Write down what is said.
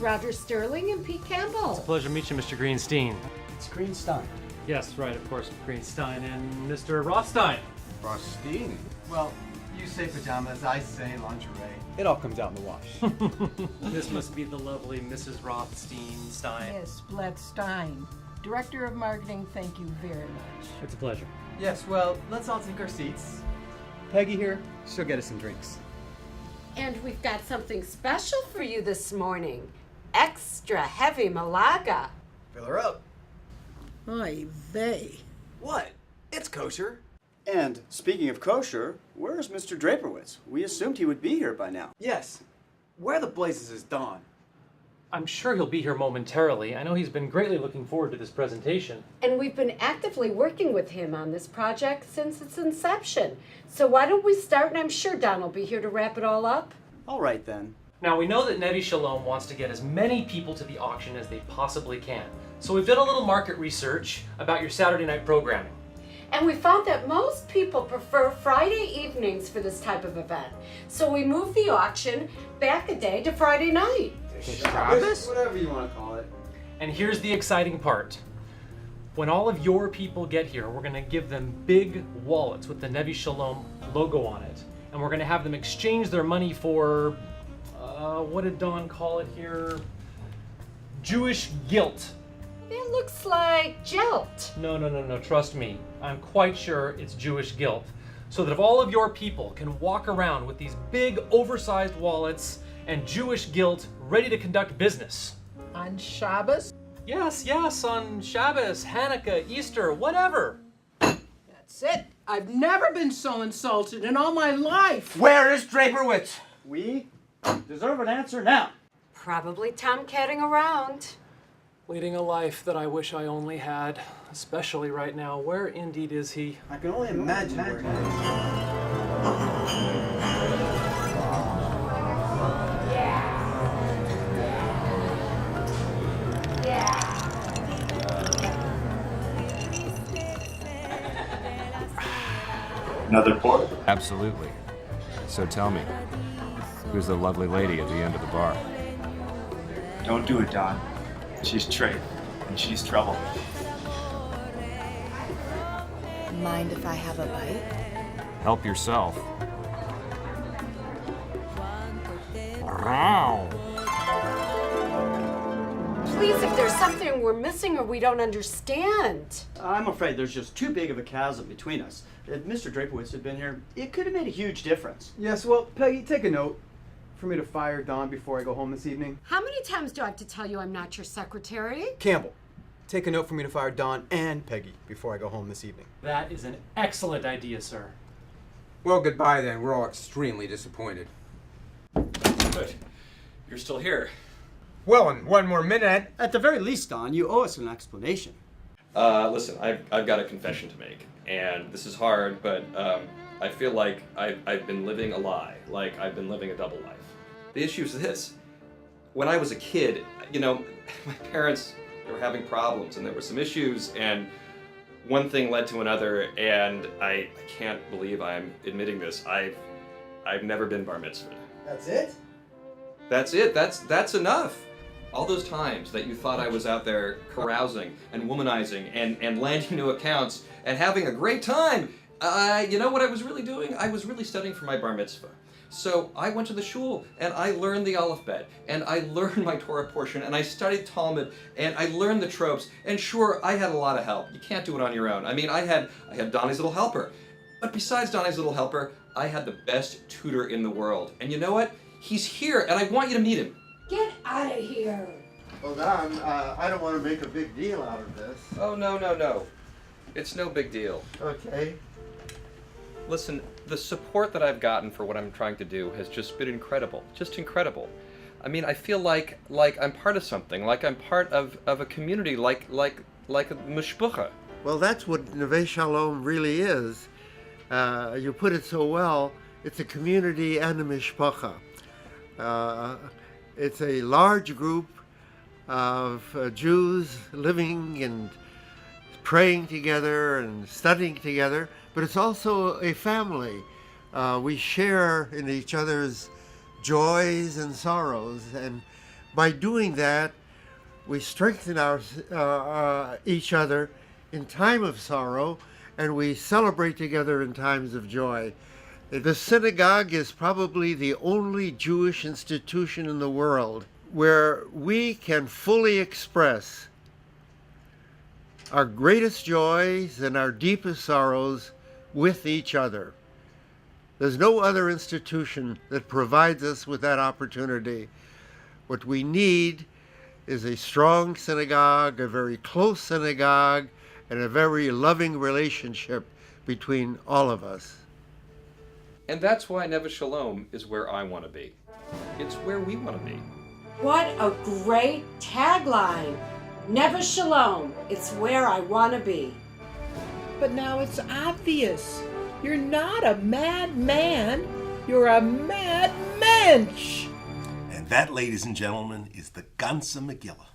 Roger Sterling and Pete Campbell. It's a pleasure to meet you, Mr. Greenstein. It's Greenstein. Yes, right, of course, Greenstein and Mr. Rothstein. Rothstein? Well, you say pajamas, I say lingerie. It all comes out in the wash. This must be the lovely Mrs. Rothstein. Yes, Stein. Director of Marketing, thank you very much. It's a pleasure. Yes, well, let's all take our seats. Peggy here, she'll get us some drinks. And we've got something special for you this morning. Extra heavy Malaga. Fill her up. Oy vey. What? It's kosher. And speaking of kosher, where's Mr. Draperwitz? We assumed he would be here by now. Yes. Where the blazes is Don? I'm sure he'll be here momentarily. I know he's been greatly looking forward to this presentation. And we've been actively working with him on this project since its inception. So why don't we start, and I'm sure Don will be here to wrap it all up. All right then. Now, we know that Nevi Shalom wants to get as many people to the auction as they possibly can. So we've done a little market research about your Saturday night programming. And we found that most people prefer Friday evenings for this type of event. So we moved the auction back a day to Friday night. Shabbos? Whatever you want to call it. And here's the exciting part. When all of your people get here, we're going to give them big wallets with the Nevi Shalom logo on it. And we're going to have them exchange their money for, what did Don call it here? Jewish guilt. It looks like Jilt. No, trust me. I'm quite sure it's Jewish guilt. So that if all of your people can walk around with these big, oversized wallets and Jewish guilt ready to conduct business. On Shabbos? Yes, on Shabbos, Hanukkah, Easter, whatever. That's it. I've never been so insulted in all my life. Where is Draperwitz? We deserve an answer now. Probably tomcatting around. Leading a life that I wish I only had, especially right now. Where indeed is he? I can only imagine where he is. Another port? Absolutely. So tell me, who's the lovely lady at the end of the bar? Don't do it, Don. She's trade, and she's trouble. Mind if I have a bite? Help yourself. Wow. Please, if there's something we're missing or we don't understand. I'm afraid there's just too big of a chasm between us. If Mr. Draperwitz had been here, it could have made a huge difference. Yes, well, Peggy, take a note for me to fire Don before I go home this evening. How many times do I have to tell you I'm not your secretary? Campbell, take a note for me to fire Don and Peggy before I go home this evening. That is an excellent idea, sir. Well, goodbye then. We're all extremely disappointed. Good. You're still here. Well, in one more minute. At the very least, Don, you owe us an explanation. Listen, I've got a confession to make, and this is hard, but I feel like I've been living a lie, like I've been living a double life. The issue is this. When I was a kid, my parents, they were having problems, and there were some issues, and one thing led to another, and I can't believe I'm admitting this. I've never been bar mitzvahed. That's it? That's it. That's enough. All those times that you thought I was out there carousing and womanizing and landing new accounts and having a great time, you know what I was really doing? I was really studying for my bar mitzvah. So I went to the shul and I learned the Aleph Bet and I learned my Torah portion and I studied Talmud and I learned the tropes. And sure, I had a lot of help. You can't do it on your own. I mean, I had Donnie's Little Helper. But besides Donnie's Little Helper, I had the best tutor in the world. And you know what? He's here and I want you to meet him. Get out of here. Well, Don, I don't want to make a big deal out of this. Oh, no. It's no big deal. Okay. Listen, the support that I've gotten for what I'm trying to do has just been incredible. Just incredible. I mean, I feel like I'm part of something, like I'm part of a community, like a mishpucha. Well, that's what Neve Shalom really is. You put it so well. It's a community and a mishpacha. It's a large group of Jews living and praying together and studying together, but it's also a family. We share in each other's joys and sorrows, and By doing that, we strengthen each other in time of sorrow, and we celebrate together in times of joy. The synagogue is probably the only Jewish institution in the world where we can fully express our greatest joys and our deepest sorrows with each other. There's no other institution that provides us with that opportunity. What we need is a strong synagogue, a very close synagogue, and a very loving relationship between all of us. And that's why Neve Shalom is where I want to be. It's where we want to be. What a great tagline. Never Shalom. It's where I want to be. But now it's obvious. You're not a madman. You're a mad Mensch. And that, ladies and gentlemen, is the Ganze Megillah.